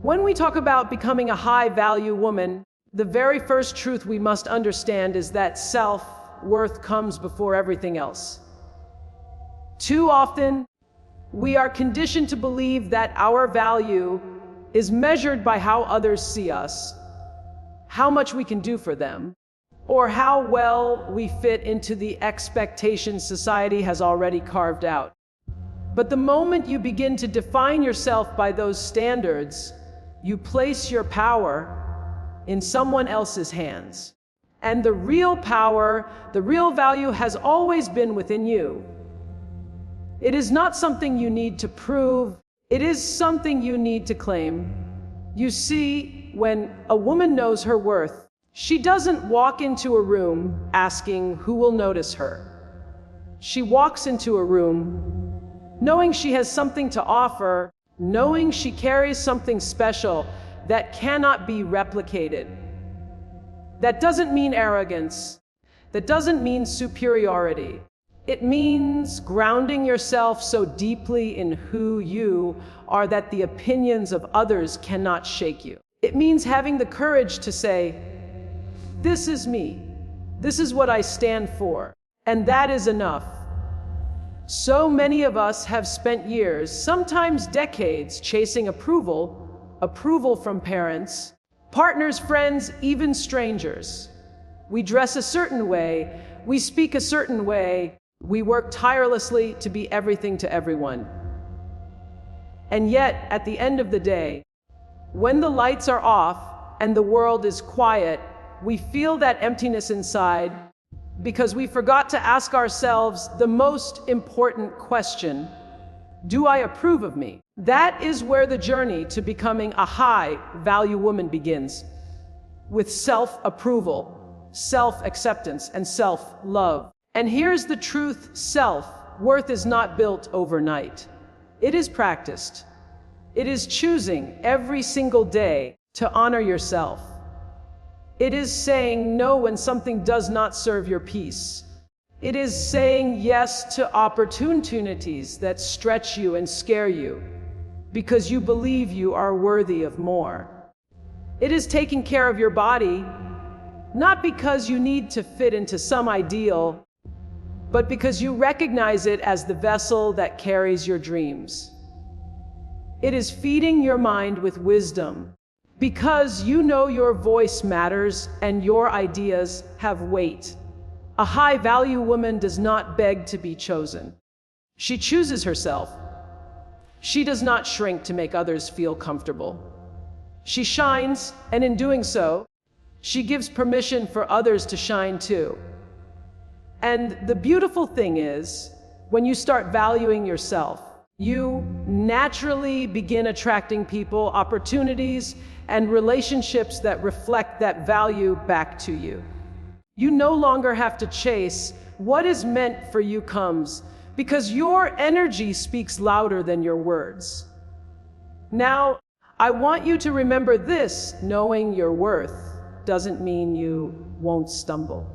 When we talk about becoming a high-value woman, the very first truth we must understand is that self-worth comes before everything else. Too often, we are conditioned to believe that our value is measured by how others see us, how much we can do for them, or how well we fit into the expectations society has already carved out. But the moment you begin to define yourself by those standards, you place your power in someone else's hands. And the real power, the real value has always been within you. It is not something you need to prove, it is something you need to claim. You see, when a woman knows her worth, she doesn't walk into a room asking who will notice her. She walks into a room knowing she has something to offer, knowing she carries something special that cannot be replicated. That doesn't mean arrogance. That doesn't mean superiority. It means grounding yourself so deeply in who you are that the opinions of others cannot shake you. It means having the courage to say, "This is me. This is what I stand for." And that is enough. So many of us have spent years, sometimes decades, chasing approval from parents, partners, friends, even strangers. We dress a certain way, we speak a certain way, we work tirelessly to be everything to everyone. And yet, at the end of the day, when the lights are off and the world is quiet, we feel that emptiness inside because we forgot to ask ourselves the most important question: do I approve of me? That is where the journey to becoming a high-value woman begins, with self-approval, self-acceptance, and self-love. And here's the truth: self-worth is not built overnight. It is practiced. It is choosing every single day to honor yourself. It is saying no when something does not serve your peace. It is saying yes to opportunities that stretch you and scare you, because you believe you are worthy of more. It is taking care of your body, not because you need to fit into some ideal, but because you recognize it as the vessel that carries your dreams. It is feeding your mind with wisdom, because you know your voice matters and your ideas have weight. A high-value woman does not beg to be chosen. She chooses herself. She does not shrink to make others feel comfortable. She shines, and in doing so, she gives permission for others to shine too. And the beautiful thing is, when you start valuing yourself, you naturally begin attracting people, opportunities, and relationships that reflect that value back to you. You no longer have to chase. What is meant for you comes, because your energy speaks louder than your words. Now, I want you to remember this: knowing your worth doesn't mean you won't stumble.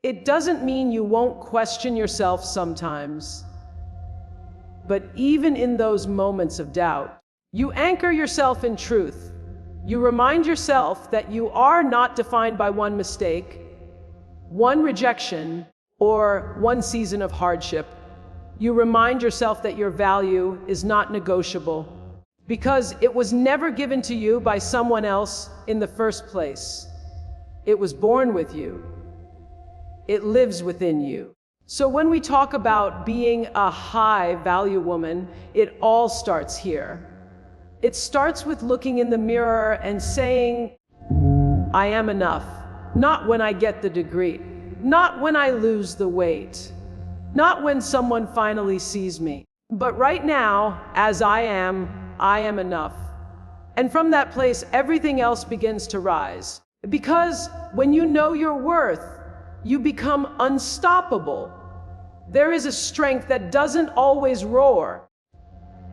It doesn't mean you won't question yourself sometimes. But even in those moments of doubt, you anchor yourself in truth. You remind yourself that you are not defined by one mistake, one rejection, or one season of hardship. You remind yourself that your value is not negotiable, because it was never given to you by someone else in the first place. It was born with you. It lives within you. So when we talk about being a high-value woman, it all starts here. It starts with looking in the mirror and saying, "I am enough." Not when I get the degree, not when I lose the weight, not when someone finally sees me, but right now, as I am enough. And from that place, everything else begins to rise. Because when you know your worth, you become unstoppable. There is a strength that doesn't always roar.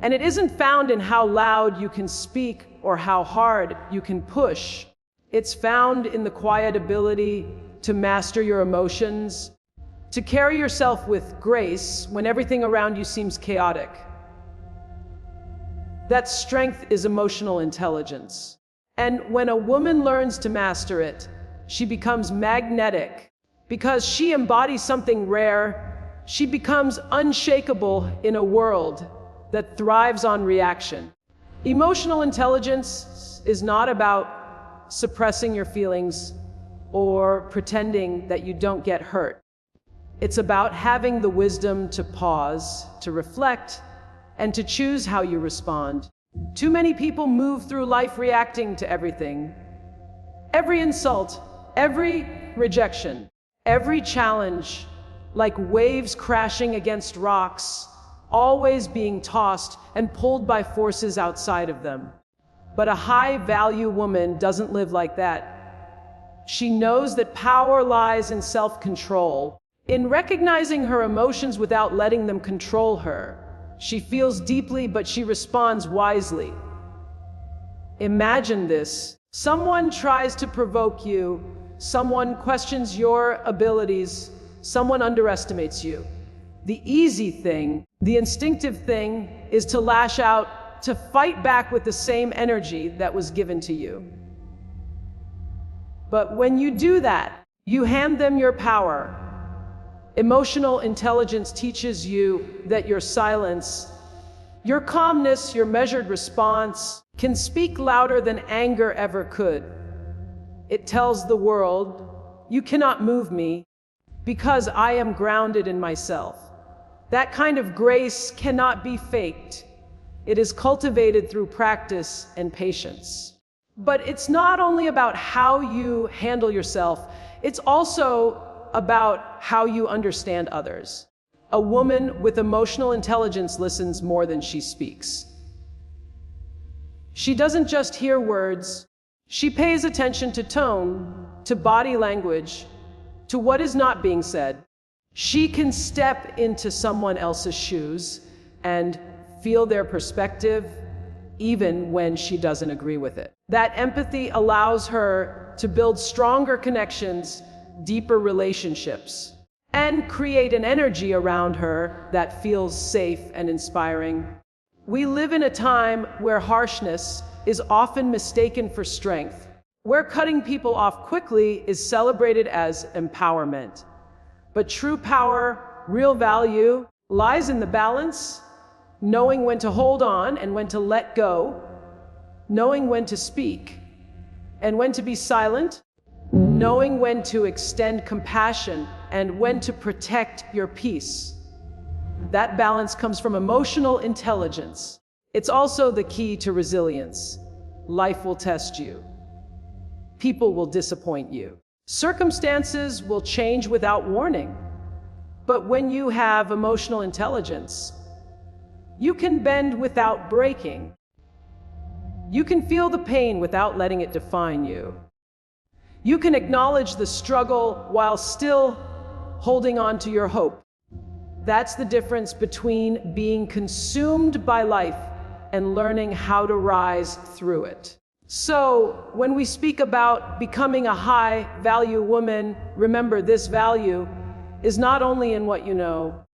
And it isn't found in how loud you can speak or how hard you can push. It's found in the quiet ability to master your emotions, to carry yourself with grace when everything around you seems chaotic. That strength is emotional intelligence. And when a woman learns to master it, she becomes magnetic. Because she embodies something rare, she becomes unshakable in a world that thrives on reaction. Emotional intelligence is not about suppressing your feelings or pretending that you don't get hurt. It's about having the wisdom to pause, to reflect, and to choose how you respond. Too many people move through life reacting to everything. Every insult, every rejection, every challenge, like waves crashing against rocks, always being tossed and pulled by forces outside of them. But a high-value woman doesn't live like that. She knows that power lies in self-control, in recognizing her emotions without letting them control her. She feels deeply, but she responds wisely. Imagine this. Someone tries to provoke you. Someone questions your abilities. Someone underestimates you. The easy thing, the instinctive thing, is to lash out, to fight back with the same energy that was given to you. But when you do that, you hand them your power. Emotional intelligence teaches you that your silence, your calmness, your measured response can speak louder than anger ever could. It tells the world, you cannot move me because I am grounded in myself. That kind of grace cannot be faked. It is cultivated through practice and patience. But it's not only about how you handle yourself, it's also about how you understand others. A woman with emotional intelligence listens more than she speaks. She doesn't just hear words, she pays attention to tone, to body language, to what is not being said. She can step into someone else's shoes and feel their perspective, even when she doesn't agree with it. That empathy allows her to build stronger connections, deeper relationships, and create an energy around her that feels safe and inspiring. We live in a time where harshness is often mistaken for strength, where cutting people off quickly is celebrated as empowerment. But true power, real value, lies in the balance, knowing when to hold on and when to let go, knowing when to speak and when to be silent, knowing when to extend compassion and when to protect your peace. That balance comes from emotional intelligence. It's also the key to resilience. Life will test you. People will disappoint you. Circumstances will change without warning. But when you have emotional intelligence, you can bend without breaking. You can feel the pain without letting it define you. You can acknowledge the struggle while still holding on to your hope. That's the difference between being consumed by life and learning how to rise through it. So, when we speak about becoming a high-value woman, remember this value is not only in what you know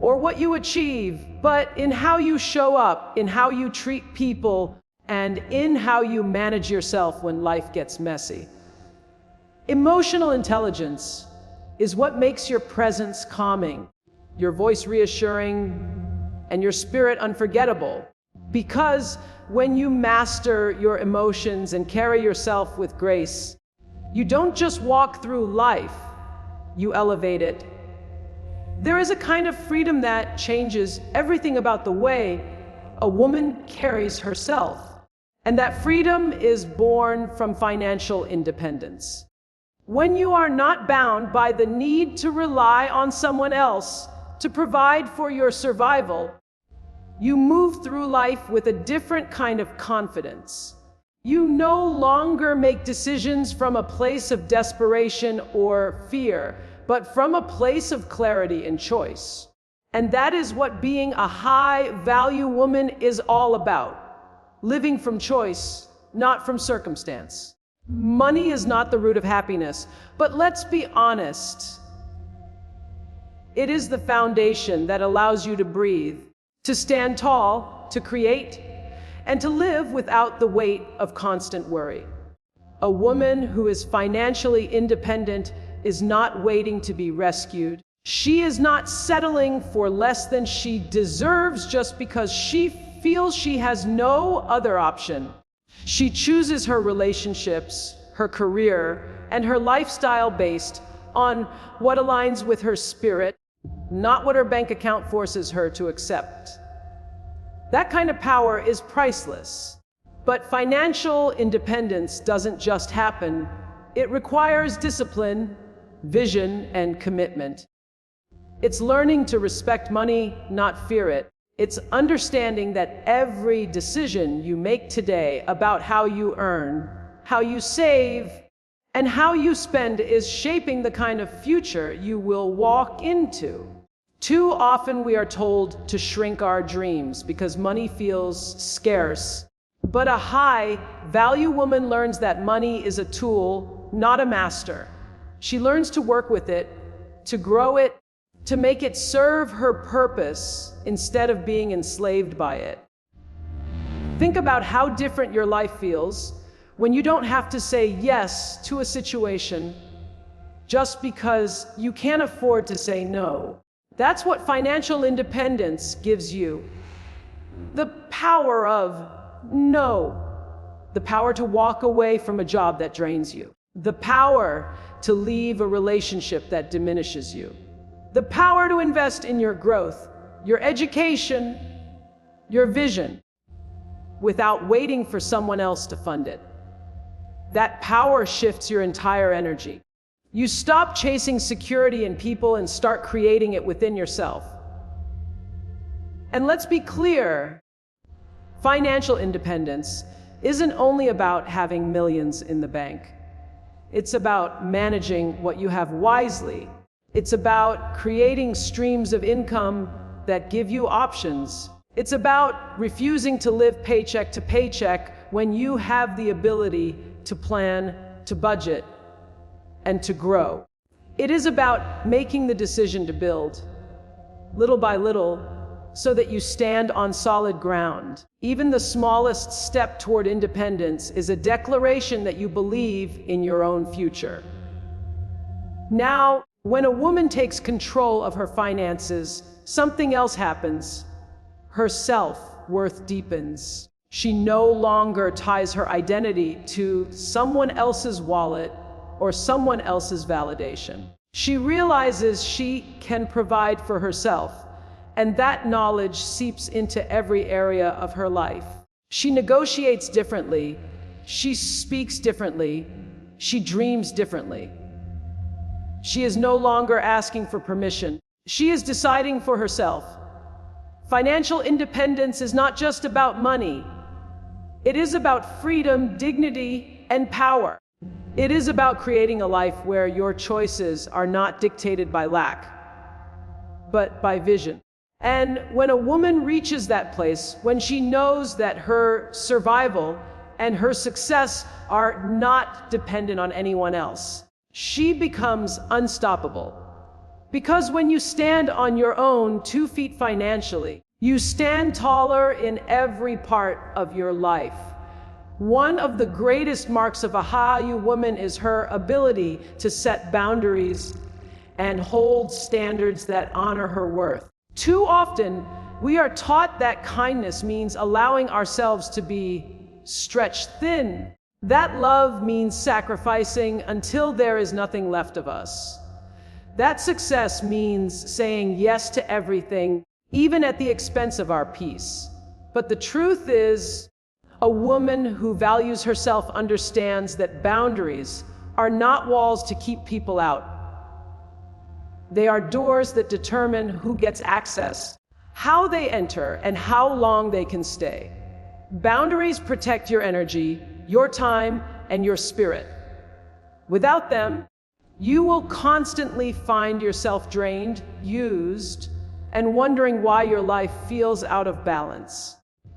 or what you achieve, but in how you show up, in how you treat people, and in how you manage yourself when life gets messy. Emotional intelligence is what makes your presence calming, your voice reassuring, and your spirit unforgettable. Because when you master your emotions and carry yourself with grace, you don't just walk through life, you elevate it. There is a kind of freedom that changes everything about the way a woman carries herself. And that freedom is born from financial independence. When you are not bound by the need to rely on someone else to provide for your survival, you move through life with a different kind of confidence. You no longer make decisions from a place of desperation or fear, but from a place of clarity and choice. And that is what being a high-value woman is all about. Living from choice, not from circumstance. Money is not the root of happiness, but let's be honest. It is the foundation that allows you to breathe, to stand tall, to create, and to live without the weight of constant worry. A woman who is financially independent is not waiting to be rescued. She is not settling for less than she deserves just because she feels she has no other option. She chooses her relationships, her career, and her lifestyle based on what aligns with her spirit, not what her bank account forces her to accept. That kind of power is priceless. But financial independence doesn't just happen. It requires discipline, vision, and commitment. It's learning to respect money, not fear it. It's understanding that every decision you make today about how you earn, how you save, and how you spend is shaping the kind of future you will walk into. Too often we are told to shrink our dreams because money feels scarce. But a high-value woman learns that money is a tool, not a master. She learns to work with it, to grow it, to make it serve her purpose instead of being enslaved by it. Think about how different your life feels when you don't have to say yes to a situation just because you can't afford to say no. That's what financial independence gives you. The power of no. The power to walk away from a job that drains you. The power to leave a relationship that diminishes you. The power to invest in your growth, your education, your vision, without waiting for someone else to fund it. That power shifts your entire energy. You stop chasing security in people and start creating it within yourself. And let's be clear, financial independence isn't only about having millions in the bank. It's about managing what you have wisely. It's about creating streams of income that give you options. It's about refusing to live paycheck to paycheck when you have the ability to plan, to budget, and to grow. It is about making the decision to build, little by little, so that you stand on solid ground. Even the smallest step toward independence is a declaration that you believe in your own future. Now, when a woman takes control of her finances, something else happens. Her self-worth deepens. She no longer ties her identity to someone else's wallet or someone else's validation. She realizes she can provide for herself, and that knowledge seeps into every area of her life. She negotiates differently, she speaks differently, she dreams differently. She is no longer asking for permission. She is deciding for herself. Financial independence is not just about money. It is about freedom, dignity, and power. It is about creating a life where your choices are not dictated by lack, but by vision. And when a woman reaches that place, when she knows that her survival and her success are not dependent on anyone else, she becomes unstoppable. Because when you stand on your own 2 feet financially, you stand taller in every part of your life. One of the greatest marks of a high-value woman is her ability to set boundaries and hold standards that honor her worth. Too often, we are taught that kindness means allowing ourselves to be stretched thin. That love means sacrificing until there is nothing left of us. That success means saying yes to everything, even at the expense of our peace. But the truth is, a woman who values herself understands that boundaries are not walls to keep people out. They are doors that determine who gets access, how they enter, and how long they can stay. Boundaries protect your energy, your time, and your spirit. Without them, you will constantly find yourself drained, used, and wondering why your life feels out of balance.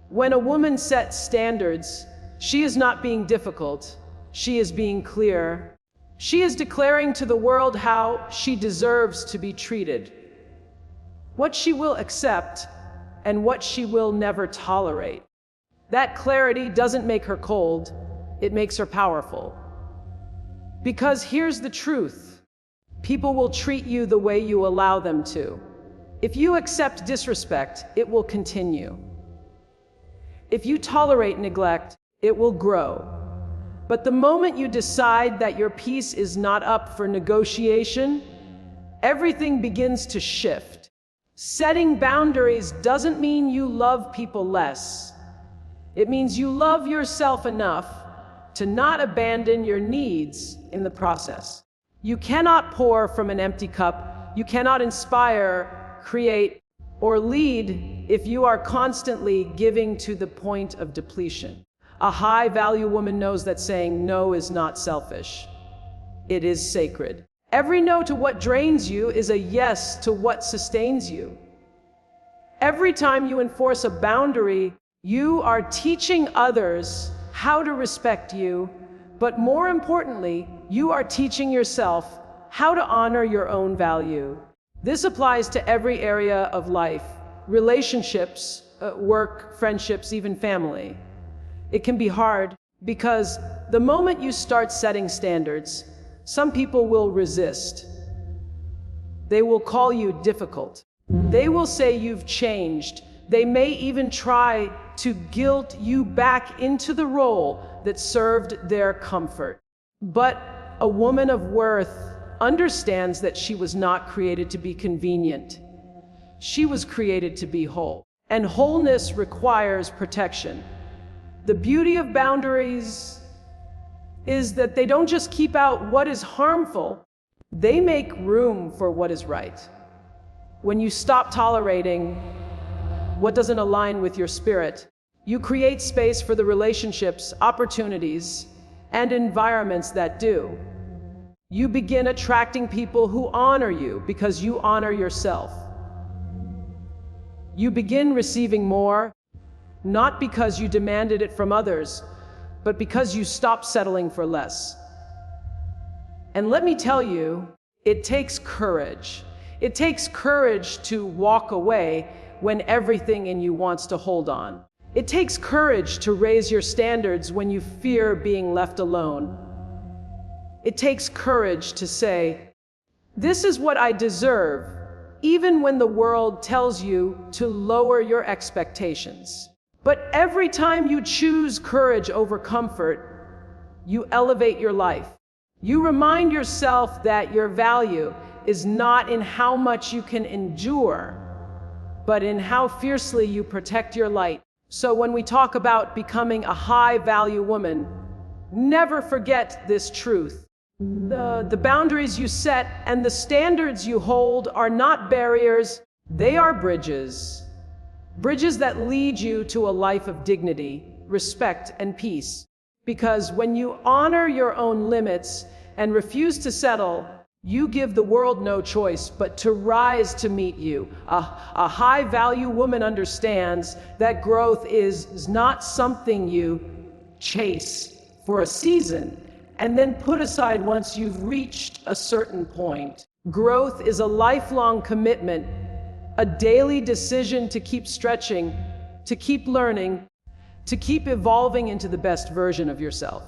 When a woman sets standards, she is not being difficult, she is being clear. She is declaring to the world how she deserves to be treated, what she will accept, and what she will never tolerate. That clarity doesn't make her cold, it makes her powerful. Because here's the truth. People will treat you the way you allow them to. If you accept disrespect, it will continue. If you tolerate neglect, it will grow. But the moment you decide that your peace is not up for negotiation, everything begins to shift. Setting boundaries doesn't mean you love people less. It means you love yourself enough to not abandon your needs in the process. You cannot pour from an empty cup. You cannot inspire, create, or lead if you are constantly giving to the point of depletion. A high-value woman knows that saying no is not selfish. It is sacred. Every no to what drains you is a yes to what sustains you. Every time you enforce a boundary, you are teaching others how to respect you, but more importantly, you are teaching yourself how to honor your own value. This applies to every area of life: relationships, work, friendships, even family. It can be hard because the moment you start setting standards, some people will resist. They will call you difficult. They will say you've changed. They may even try to guilt you back into the role that served their comfort. But a woman of worth understands that she was not created to be convenient. She was created to be whole. And wholeness requires protection. The beauty of boundaries is that they don't just keep out what is harmful, they make room for what is right. When you stop tolerating what doesn't align with your spirit, you create space for the relationships, opportunities, and environments that do. You begin attracting people who honor you because you honor yourself. You begin receiving more, not because you demanded it from others, but because you stopped settling for less. And let me tell you, it takes courage. It takes courage to walk away when everything in you wants to hold on. It takes courage to raise your standards when you fear being left alone. It takes courage to say, "This is what I deserve," even when the world tells you to lower your expectations. But every time you choose courage over comfort, you elevate your life. You remind yourself that your value is not in how much you can endure, but in how fiercely you protect your light. So when we talk about becoming a high-value woman, never forget this truth. The boundaries you set and the standards you hold are not barriers, they are bridges. Bridges that lead you to a life of dignity, respect, and peace. Because when you honor your own limits and refuse to settle, you give the world no choice but to rise to meet you. A high-value woman understands that growth is not something you chase for a season and then put aside once you've reached a certain point. Growth is a lifelong commitment, a daily decision to keep stretching, to keep learning, to keep evolving into the best version of yourself.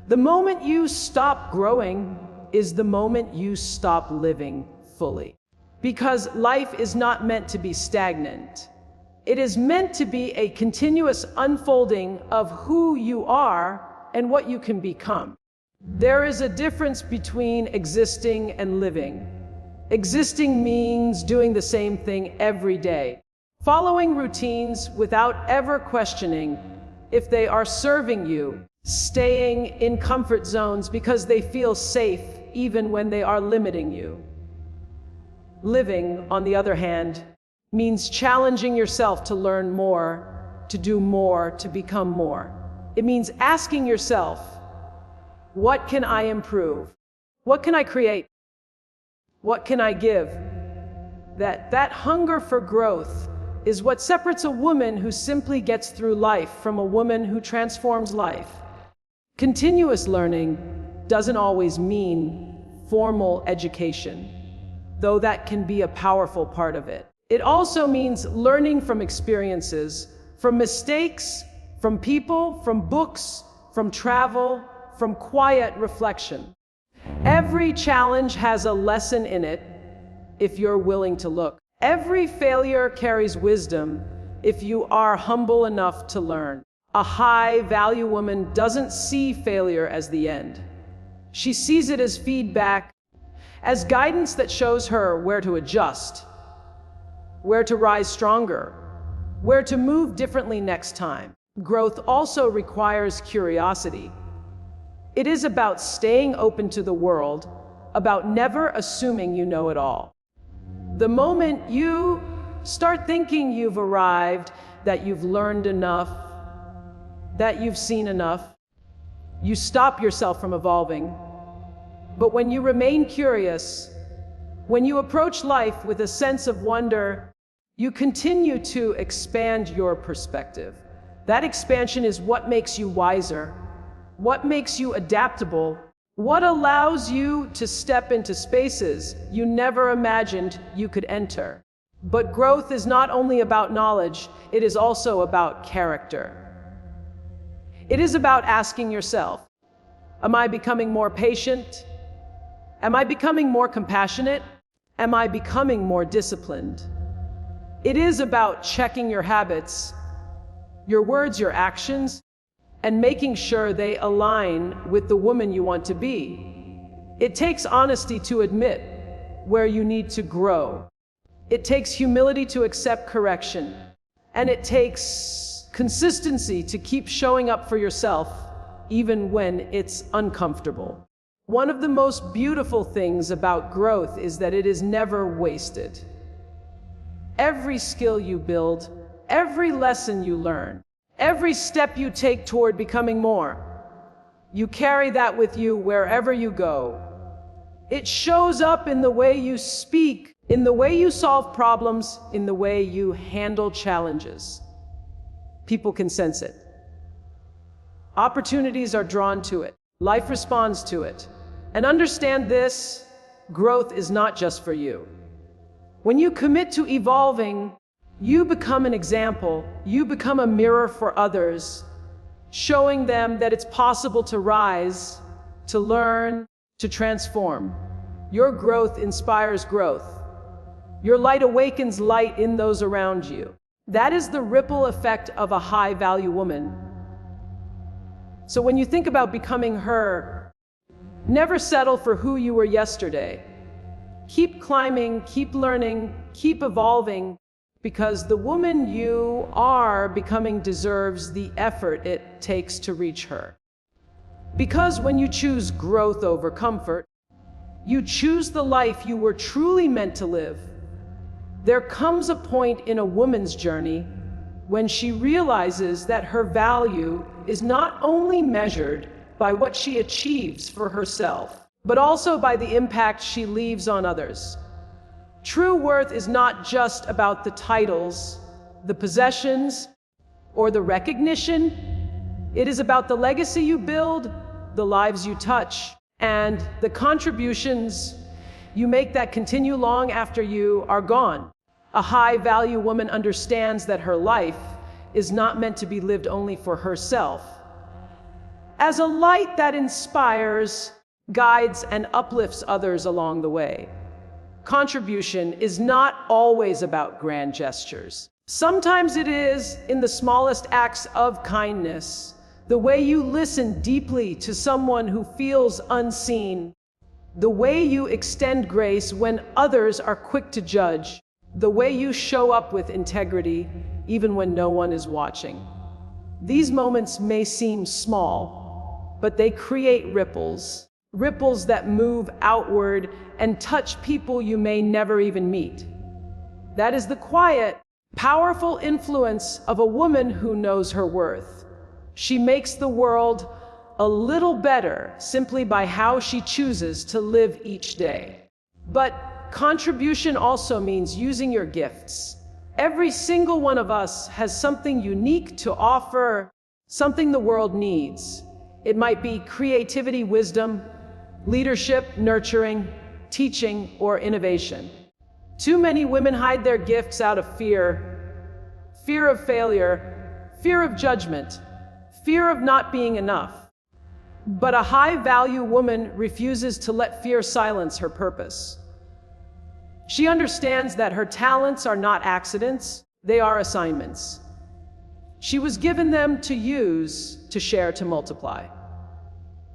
The moment you stop growing is the moment you stop living fully. Because life is not meant to be stagnant. It is meant to be a continuous unfolding of who you are and what you can become. There is a difference between existing and living. Existing means doing the same thing every day, following routines without ever questioning if they are serving you, staying in comfort zones because they feel safe even when they are limiting you. Living, on the other hand, means challenging yourself to learn more, to do more, to become more. It means asking yourself, what can I improve? What can I create? What can I give? That hunger for growth is what separates a woman who simply gets through life from a woman who transforms life. Continuous learning doesn't always mean formal education, though that can be a powerful part of it. It also means learning from experiences, from mistakes, From people, from books, from travel, from quiet reflection. Every challenge has a lesson in it if you're willing to look. Every failure carries wisdom if you are humble enough to learn. A high-value woman doesn't see failure as the end. She sees it as feedback, as guidance that shows her where to adjust, where to rise stronger, where to move differently next time. Growth also requires curiosity. It is about staying open to the world, about never assuming you know it all. The moment you start thinking you've arrived, that you've learned enough, that you've seen enough, you stop yourself from evolving. But when you remain curious, when you approach life with a sense of wonder, you continue to expand your perspective. That expansion is what makes you wiser, what makes you adaptable, what allows you to step into spaces you never imagined you could enter. But growth is not only about knowledge, it is also about character. It is about asking yourself, am I becoming more patient? Am I becoming more compassionate? Am I becoming more disciplined? It is about checking your habits, your words, your actions, and making sure they align with the woman you want to be. It takes honesty to admit where you need to grow. It takes humility to accept correction. And it takes consistency to keep showing up for yourself, even when it's uncomfortable. One of the most beautiful things about growth is that it is never wasted. Every skill you build, every lesson you learn, every step you take toward becoming more, you carry that with you wherever you go. It shows up in the way you speak, in the way you solve problems, in the way you handle challenges. People can sense it. Opportunities are drawn to it. Life responds to it. And understand this, growth is not just for you. When you commit to evolving, you become an example. You become a mirror for others, showing them that it's possible to rise, to learn, to transform. Your growth inspires growth. Your light awakens light in those around you. That is the ripple effect of a high-value woman. So when you think about becoming her, never settle for who you were yesterday. Keep climbing, keep learning, keep evolving, because the woman you are becoming deserves the effort it takes to reach her. Because when you choose growth over comfort, you choose the life you were truly meant to live. There comes a point in a woman's journey when she realizes that her value is not only measured by what she achieves for herself, but also by the impact she leaves on others. True worth is not just about the titles, the possessions, or the recognition. It is about the legacy you build, the lives you touch, and the contributions you make that continue long after you are gone. A high-value woman understands that her life is not meant to be lived only for herself. As a light that inspires, guides, and uplifts others along the way. Contribution is not always about grand gestures. Sometimes it is in the smallest acts of kindness, the way you listen deeply to someone who feels unseen, the way you extend grace when others are quick to judge, the way you show up with integrity even when no one is watching. These moments may seem small, but they create ripples, ripples that move outward and touch people you may never even meet. That is the quiet, powerful influence of a woman who knows her worth. She makes the world a little better simply by how she chooses to live each day. But contribution also means using your gifts. Every single one of us has something unique to offer, something the world needs. It might be creativity, wisdom, leadership, nurturing, teaching, or innovation. Too many women hide their gifts out of fear of failure, fear of judgment, fear of not being enough. But a high-value woman refuses to let fear silence her purpose. She understands that her talents are not accidents, they are assignments. She was given them to use, to share, to multiply.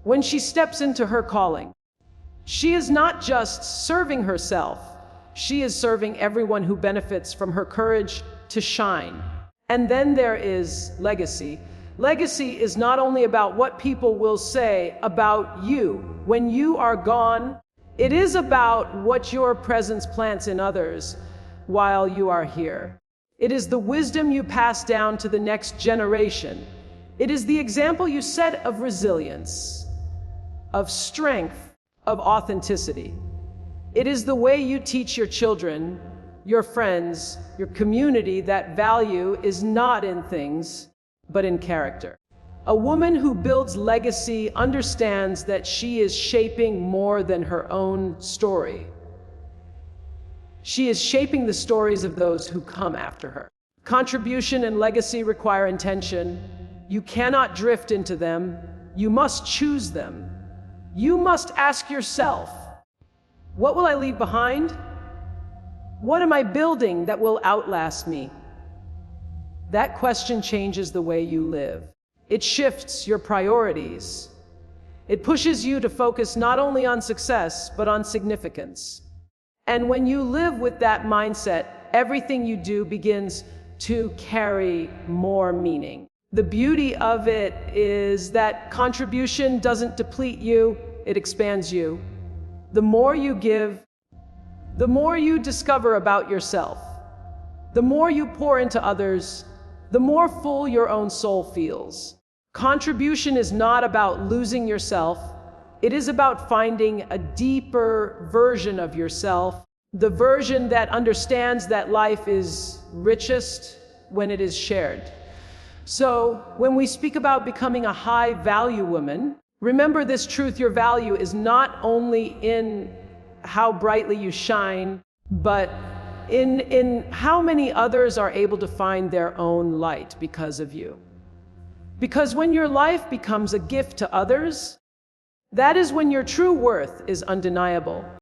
When she steps into her calling, she is not just serving herself, she is serving everyone who benefits from her courage to shine. And then there is legacy. Legacy is not only about what people will say about you when you are gone, it is about what your presence plants in others while you are here. It is the wisdom you pass down to the next generation. It is the example you set of resilience, of strength, of authenticity. It is the way you teach your children, your friends, your community that value is not in things, but in character. A woman who builds legacy understands that she is shaping more than her own story. She is shaping the stories of those who come after her. Contribution and legacy require intention. You cannot drift into them. You must choose them. You must ask yourself, what will I leave behind? What am I building that will outlast me? That question changes the way you live. It shifts your priorities. It pushes you to focus not only on success, but on significance. And when you live with that mindset, everything you do begins to carry more meaning. The beauty of it is that contribution doesn't deplete you, it expands you. The more you give, the more you discover about yourself. The more you pour into others, the more full your own soul feels. Contribution is not about losing yourself. It is about finding a deeper version of yourself, the version that understands that life is richest when it is shared. So, when we speak about becoming a high-value woman, remember this truth: your value is not only in how brightly you shine, but in how many others are able to find their own light because of you. Because when your life becomes a gift to others, that is when your true worth is undeniable.